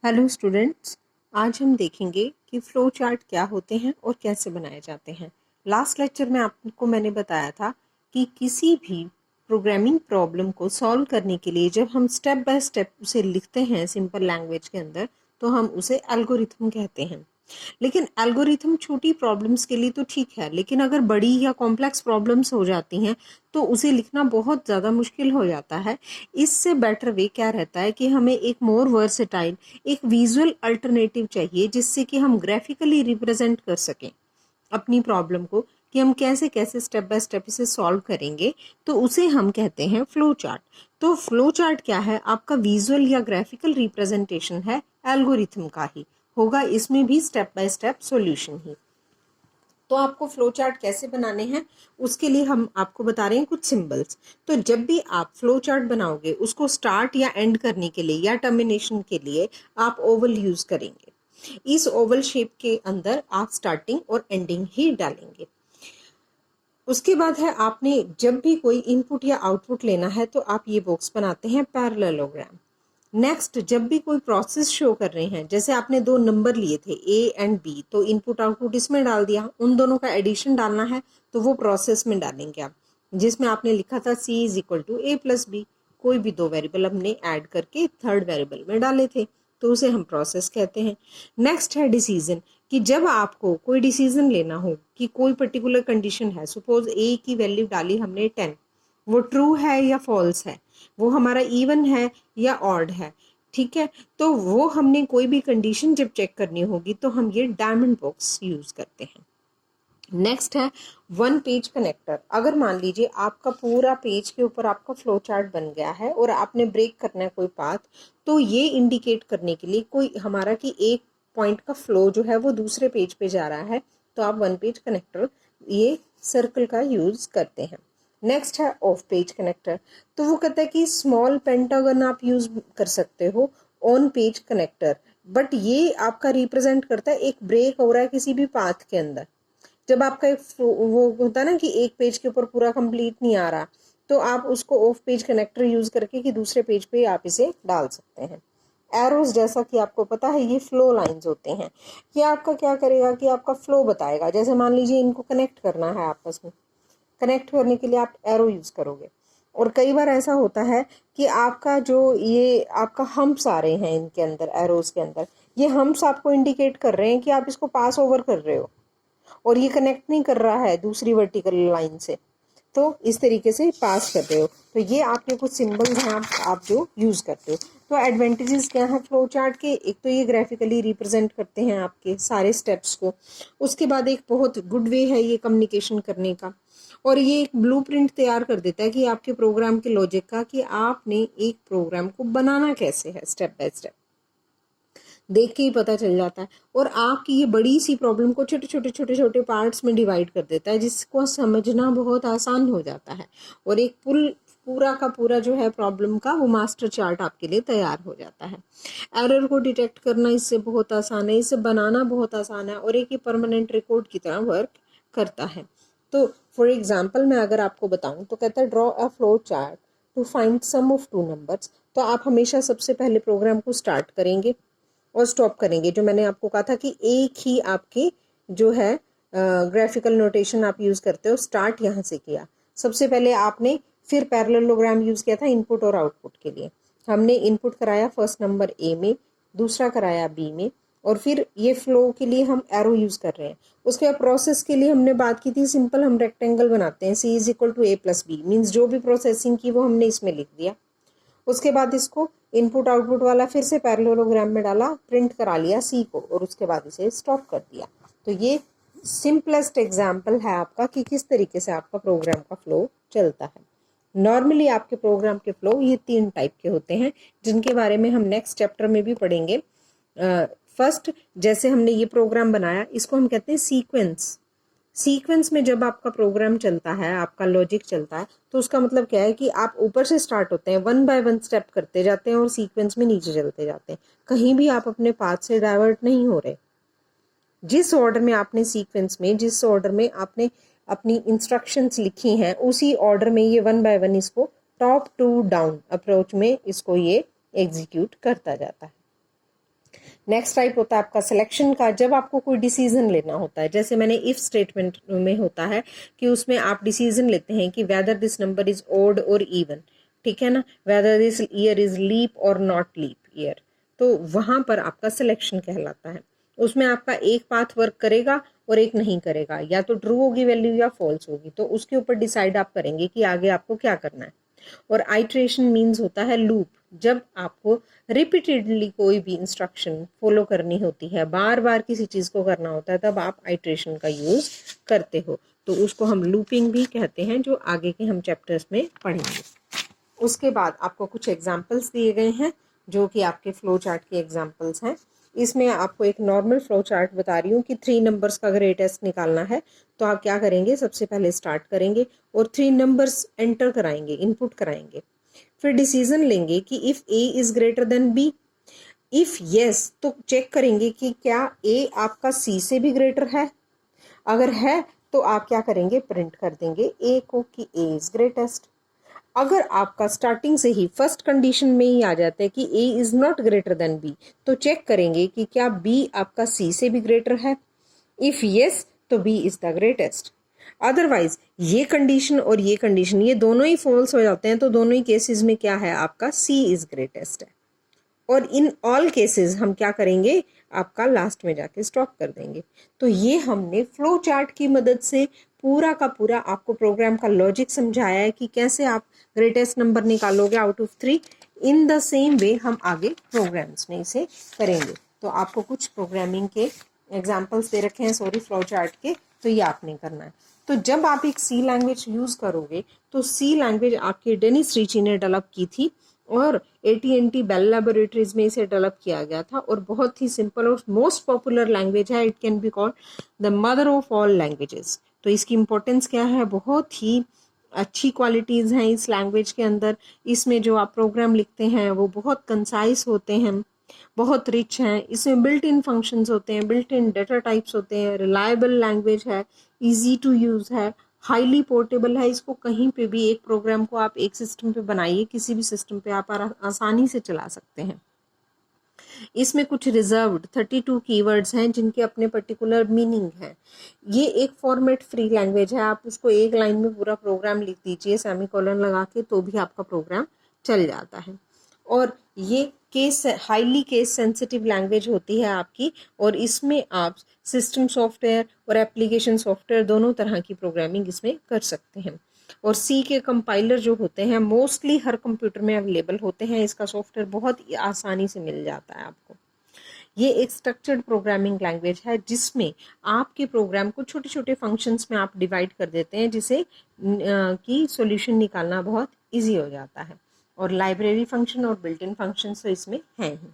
Hello students, आज हम देखेंगे कि फ्लो चार्ट क्या होते हैं और कैसे बनाए जाते हैं। लास्ट लेक्चर में आपको मैंने बताया था कि किसी भी प्रोग्रामिंग प्रॉब्लम को सॉल्व करने के लिए जब हम स्टेप बाय स्टेप उसे लिखते हैं सिंपल लैंग्वेज के अंदर, तो हम उसे एल्गोरिथम कहते हैं। लेकिन एल्गोरिथम छोटी प्रॉब्लम्स के लिए तो ठीक है, लेकिन अगर बड़ी या कॉम्प्लेक्स प्रॉब्लम्स हो जाती हैं तो उसे लिखना बहुत ज़्यादा मुश्किल हो जाता है। इससे बेटर वे क्या रहता है कि हमें एक मोर वर्सेटाइल, एक विजुअल अल्टरनेटिव चाहिए जिससे कि हम ग्राफिकली रिप्रेजेंट कर सकें अपनी प्रॉब्लम को, कि हम कैसे कैसे स्टेप बाय स्टेप इसे सॉल्व करेंगे। तो उसे हम कहते हैं फ्लो चार्ट। तो फ्लो चार्ट क्या है? आपका विजुअल या ग्राफिकल रिप्रेजेंटेशन है एल्गोरिथम का ही होगा, इसमें भी स्टेप बाय स्टेप सॉल्यूशन ही। तो आपको फ्लो चार्ट कैसे बनाने हैं उसके लिए हम आपको बता रहे हैं कुछ सिंबल्स। तो जब भी आप फ्लो चार्ट बनाओगे उसको स्टार्ट या एंड करने के लिए या टर्मिनेशन के लिए आप ओवल यूज करेंगे। इस ओवल शेप के अंदर आप स्टार्टिंग और एंडिंग ही डालेंगे। उसके बाद है, आपने जब भी कोई इनपुट या आउटपुट लेना है तो आप ये बॉक्स बनाते हैं पैरेललोग्राम। नेक्स्ट, जब भी कोई प्रोसेस शो कर रहे हैं, जैसे आपने दो नंबर लिए थे ए एंड बी, तो इनपुट आउटपुट इसमें डाल दिया, उन दोनों का एडिशन डालना है तो वो प्रोसेस में डालेंगे आप, जिसमें आपने लिखा था C is equal to A plus B. कोई भी दो वेरिएबल हमने ऐड करके थर्ड वेरिएबल में डाले थे, तो उसे हम प्रोसेस कहते हैं। नेक्स्ट है डिसीजन, कि जब आपको कोई डिसीजन लेना हो कि कोई पर्टिकुलर कंडीशन है, सपोज ए की वैल्यू डाली हमने 10, वो ट्रू है या फॉल्स है, वो हमारा इवन है या ऑड है, ठीक है। तो वो हमने कोई भी कंडीशन जब चेक करनी होगी तो हम ये डायमंड बॉक्स यूज करते हैं। नेक्स्ट है वन पेज कनेक्टर। अगर मान लीजिए आपका पूरा पेज के ऊपर आपका फ्लो चार्ट बन गया है और आपने ब्रेक करना है कोई पाथ, तो ये इंडिकेट करने के लिए कोई हमारा कि एक पॉइंट का फ्लो जो है वो दूसरे पेज पे जा रहा है, तो आप वन पेज कनेक्टर ये सर्कल का यूज करते हैं। नेक्स्ट है ऑफ पेज कनेक्टर। तो वो कहता है कि स्मॉल पेंटागन आप यूज कर सकते हो ऑन पेज कनेक्टर, बट ये आपका रिप्रेजेंट करता है एक ब्रेक हो रहा है किसी भी पाथ के अंदर। जब आपका एक वो होता है ना कि एक पेज के ऊपर पूरा कंप्लीट नहीं आ रहा, तो आप उसको ऑफ पेज कनेक्टर यूज करके कि दूसरे पेज पे आप इसे डाल सकते हैं। एरोज, जैसा कि आपको पता है, ये फ्लो लाइंस होते हैं। ये आपका क्या करेगा कि आपका फ्लो बताएगा। जैसे मान लीजिए इनको कनेक्ट करना है आपस में, कनेक्ट करने के लिए आप एरो यूज करोगे। और कई बार ऐसा होता है कि आपका जो ये आपका हम्प्स आ रहे हैं इनके अंदर, एरोज के अंदर, ये हम्प्स आपको इंडिकेट कर रहे हैं कि आप इसको पास ओवर कर रहे हो और ये कनेक्ट नहीं कर रहा है दूसरी वर्टिकल लाइन से, तो इस तरीके से पास कर रहे हो। तो ये आपके कुछ सिंबल्स हैं आप जो यूज करते हो। तो एडवांटेजेस क्या है फ्लो चार्ट के? एक तो ये ग्राफिकली रिप्रेजेंट करते हैं आपके सारे स्टेप्स को। उसके बाद एक बहुत गुड वे है ये कम्युनिकेशन करने का, और ये एक ब्लूप्रिंट तैयार कर देता है कि आपके प्रोग्राम के लॉजिक का, कि आपने एक प्रोग्राम को बनाना कैसे है। स्टेप बाय स्टेप देख के ही पता चल जाता है, और आपकी ये बड़ी सी प्रॉब्लम को छोटे छोटे छोटे छोटे पार्ट्स में डिवाइड कर देता है, जिसको समझना बहुत आसान हो जाता है, और एक पूरा का पूरा जो है प्रॉब्लम का वो मास्टर चार्ट आपके लिए तैयार हो जाता है। एरर को डिटेक्ट करना इससे बहुत आसान है, इसे बनाना बहुत आसान है, और एक ही परमानेंट रिकॉर्ड की तरह वर्क करता है। तो फॉर एग्जाम्पल मैं अगर आपको बताऊं तो कहता है draw a flow chart to find sum of two numbers. तो आप हमेशा सबसे पहले प्रोग्राम को स्टार्ट करेंगे और स्टॉप करेंगे। जो मैंने आपको कहा था कि एक ही आपकी जो है ग्राफिकल नोटेशन आप यूज करते हो, स्टार्ट यहाँ से किया सबसे पहले आपने, फिर पैरेललोग्राम यूज किया था इनपुट और आउटपुट के लिए। हमने इनपुट कराया फर्स्ट नंबर ए में, दूसरा कराया बी में, और फिर ये फ्लो के लिए हम एरो यूज कर रहे हैं। उसके बाद प्रोसेस के लिए हमने बात की थी सिंपल, हम रेक्टेंगल बनाते हैं, C is equal to A plus B, means जो भी प्रोसेसिंग की वो हमने इसमें लिख दिया। उसके बाद इसको इनपुट आउटपुट वाला फिर से पैरेललोग्राम में डाला, प्रिंट करा लिया सी को, और उसके बाद इसे स्टॉप कर दिया। तो ये सिंपलेस्ट एग्जाम्पल है आपका कि किस तरीके से आपका प्रोग्राम का फ्लो चलता है। नॉर्मली आपके प्रोग्राम के फ्लो ये 3 टाइप के होते हैं, जिनके बारे में हम नेक्स्ट चैप्टर में भी पढ़ेंगे। फर्स्ट, जैसे हमने ये प्रोग्राम बनाया, इसको हम कहते हैं सीक्वेंस। सीक्वेंस में जब आपका प्रोग्राम चलता है, आपका लॉजिक चलता है, तो उसका मतलब क्या है कि आप ऊपर से स्टार्ट होते हैं, वन बाय वन स्टेप करते जाते हैं और सीक्वेंस में नीचे चलते जाते हैं। कहीं भी आप अपने पाथ से डाइवर्ट नहीं हो रहे। जिस ऑर्डर में आपने सीक्वेंस में, जिस ऑर्डर में आपने अपनी इंस्ट्रक्शंस लिखी हैं, उसी ऑर्डर में ये वन बाय वन इसको टॉप टू डाउन अप्रोच में इसको ये एग्जीक्यूट करता जाता है। नेक्स्ट टाइप होता है आपका सिलेक्शन का, जब आपको कोई डिसीजन लेना होता है, जैसे मैंने इफ स्टेटमेंट में होता है कि उसमें आप डिसीजन लेते हैं कि whether this number is odd और इवन, ठीक है ना, whether this year is leap और नॉट लीप ईयर, तो वहां पर आपका सिलेक्शन कहलाता है। उसमें आपका एक पाथ वर्क करेगा और एक नहीं करेगा, या तो ट्रू होगी वैल्यू या फॉल्स होगी, तो उसके ऊपर डिसाइड आप करेंगे कि आगे आपको क्या करना है। और आइट्रेशन मीन्स होता है लूप, जब आपको रिपीटेडली कोई भी इंस्ट्रक्शन फॉलो करनी होती है, बार बार किसी चीज़ को करना होता है, तब आप आइट्रेशन का यूज़ करते हो, तो उसको हम लूपिंग भी कहते हैं, जो आगे के हम चैप्टर्स में पढ़ेंगे। उसके बाद आपको कुछ एग्जाम्पल्स दिए गए हैं जो कि आपके फ्लो चार्ट के एग्जाम्पल्स हैं। इसमें आपको एक नॉर्मल फ्लो चार्ट बता रही हूँ कि 3 नंबर्स का ग्रेटेस्ट निकालना है, तो आप क्या करेंगे, सबसे पहले स्टार्ट करेंगे और 3 नंबर्स एंटर कराएंगे, इनपुट कराएंगे, फिर डिसीजन लेंगे कि if A is greater than B, if yes तो चेक करेंगे कि क्या ए आपका सी से भी ग्रेटर है, अगर है तो आप क्या करेंगे, प्रिंट कर देंगे ए को कि ए इज़ ग्रेटेस्ट। अगर आपका स्टार्टिंग से ही फर्स्ट कंडीशन में ही आ जाता है कि A is not greater than B, तो चेक करेंगे कि क्या बी आपका सी से भी ग्रेटर है, इफ यस तो B is the greatest. Otherwise ये कंडीशन और ये कंडीशन ये दोनों ही फॉल्स हो जाते हैं, तो दोनों ही केसेस में क्या है, आपका सी इज ग्रेटेस्ट है। और इन ऑल केसेस हम क्या करेंगे, आपका लास्ट में जाके स्टॉप कर देंगे। तो ये हमने फ्लो चार्ट की मदद से पूरा का पूरा आपको प्रोग्राम का लॉजिक समझाया है कि कैसे आप ग्रेटेस्ट नंबर निकालोगे out of 3। In the same way हम आगे प्रोग्राम्स में इसे करेंगे। तो आपको कुछ प्रोग्रामिंग के एग्जाम्पल्स दे रखे हैं सॉरी फ्लो चार्ट के, तो ये आपने करना है। तो जब आप एक सी लैंग्वेज यूज़ करोगे, तो सी लैंग्वेज आपके डेनिस रिची ने डेवलप की थी और AT&T बेल लैबोरेटरीज में इसे डेवलप किया गया था, और बहुत ही सिंपल और मोस्ट पॉपुलर लैंग्वेज है। It can be called the mother of all languages. तो इसकी इम्पोर्टेंस क्या है, बहुत ही अच्छी क्वालिटीज़ हैं इस लैंग्वेज के अंदर। इसमें जो आप प्रोग्राम लिखते हैं वो बहुत कंसाइज होते हैं, बहुत रिच हैं। इसमें बिल्ट इन फंक्शंस होते हैं, बिल्ट इन डेटा टाइप्स होते हैं, रिलायबल लैंग्वेज है, इजी टू यूज़ है, हाईली पोर्टेबल है। इसको कहीं पे भी, एक प्रोग्राम को आप एक सिस्टम पे बनाइए, किसी भी सिस्टम पे आप आसानी से चला सकते हैं। इसमें कुछ रिजर्व्ड 32 कीवर्ड्स हैं जिनके अपने पर्टिकुलर मीनिंग है। ये एक फॉर्मेट फ्री लैंग्वेज है, आप उसको एक लाइन में पूरा प्रोग्राम लिख दीजिए सेमीकोलन लगा के, तो भी आपका प्रोग्राम चल जाता है। और ये case highly case sensitive language होती है आपकी, और इसमें आप सिस्टम सॉफ्टवेयर और एप्लीकेशन सॉफ्टवेयर दोनों तरह की प्रोग्रामिंग इसमें कर सकते हैं। और सी के कंपाइलर जो होते हैं मोस्टली हर कंप्यूटर में अवेलेबल होते हैं, इसका सॉफ्टवेयर बहुत आसानी से मिल जाता है आपको। ये एक स्ट्रक्चर्ड प्रोग्रामिंग लैंग्वेज है जिसमें आपके प्रोग्राम को छोटे छोटे फंक्शंस में आप डिवाइड कर देते हैं, जिसे कि सॉल्यूशन निकालना बहुत इजी हो जाता है। और लाइब्रेरी फंक्शन और बिल्ट इन फंक्शन तो इसमें हैं ही।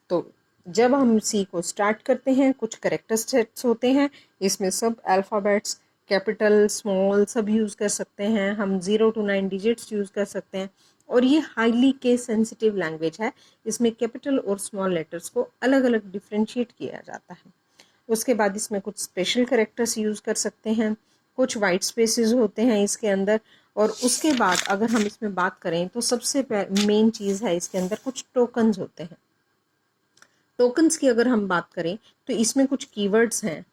तो जब हम सी को स्टार्ट करते हैं, कुछ करेक्टर सेट्स होते हैं, इसमें सब अल्फ़ाबेट्स कैपिटल स्मॉल सब यूज़ कर सकते हैं, हम 0 to 9 डिजिट्स यूज़ कर सकते हैं। और ये हाईली केस सेंसिटिव लैंग्वेज है, इसमें कैपिटल और स्मॉल लेटर्स को अलग अलग डिफ्रेंशिएट किया जाता है। उसके बाद इसमें कुछ स्पेशल करेक्टर्स यूज़ कर सकते हैं, कुछ वाइट स्पेसेस होते हैं इसके अंदर। और उसके बाद अगर हम इसमें बात करें तो सबसे मेन चीज़ है इसके अंदर कुछ टोकन्स होते हैं। टोकन्स की अगर हम बात करें तो इसमें कुछ कीवर्ड्स हैं,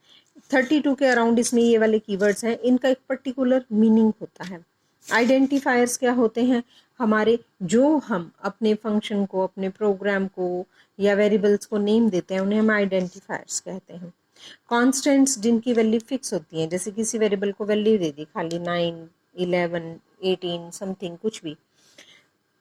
32 के अराउंड इसमें ये वाले कीवर्ड्स हैं, इनका एक पर्टिकुलर मीनिंग होता है। आइडेंटिफायर्स क्या होते हैं, हमारे जो हम अपने फंक्शन को, अपने प्रोग्राम को या वेरिएबल्स को नेम देते हैं, उन्हें हम आइडेंटिफायर्स कहते हैं। कॉन्स्टेंट्स जिनकी वैल्यू फिक्स होती है, जैसे किसी वेरिएबल को वैल्यू दे दी खाली 9, 11, 18 समथिंग कुछ भी।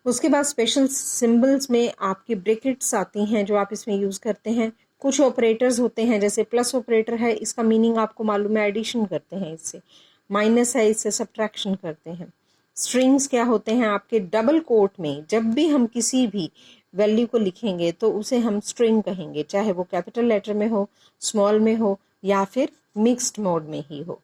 उसके बाद स्पेशल सिंबल्स में आपकी ब्रैकेट्स आती हैं जो आप इसमें यूज़ करते हैं। कुछ ऑपरेटर्स होते हैं, जैसे प्लस ऑपरेटर है, इसका मीनिंग आपको मालूम है, एडिशन करते हैं इससे। माइनस है, इससे सब्ट्रैक्शन करते हैं। स्ट्रिंग्स क्या होते हैं, आपके डबल कोट में जब भी हम किसी भी वैल्यू को लिखेंगे तो उसे हम स्ट्रिंग कहेंगे, चाहे वो कैपिटल लेटर में हो, स्मॉल में हो, या फिर मिक्स्ड मोड में ही हो।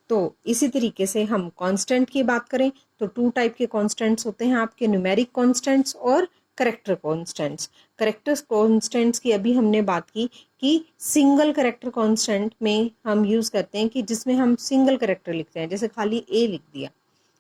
तो इसी तरीके से हम कांस्टेंट की बात करें तो 2 टाइप के कांस्टेंट्स होते हैं आपके, न्यूमेरिक कांस्टेंट्स और करेक्टर कांस्टेंट्स। करेक्टर कांस्टेंट्स की अभी हमने बात की कि सिंगल करेक्टर कांस्टेंट में हम यूज़ करते हैं कि जिसमें हम सिंगल करेक्टर लिखते हैं, जैसे खाली ए लिख दिया,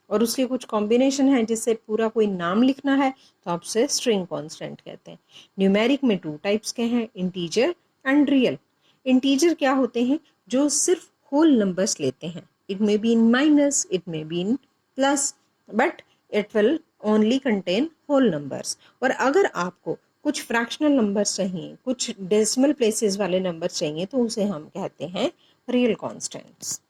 और उसके कुछ कॉम्बिनेशन है जिससे पूरा कोई नाम लिखना है तो आप उसे स्ट्रिंग कांस्टेंट कहते हैं। न्यूमेरिक में 2 टाइप्स के हैं, इंटीजर एंड रियल। इंटीजर क्या होते हैं? जो सिर्फ होल नंबर्स लेते हैं। It may be in minus, it may be in plus, but it will only contain whole numbers. और अगर आपको कुछ फ्रैक्शनल नंबर्स चाहिए, कुछ डेसिमल प्लेसेस वाले नंबर चाहिए, तो उसे हम कहते हैं रियल कांस्टेंट्स।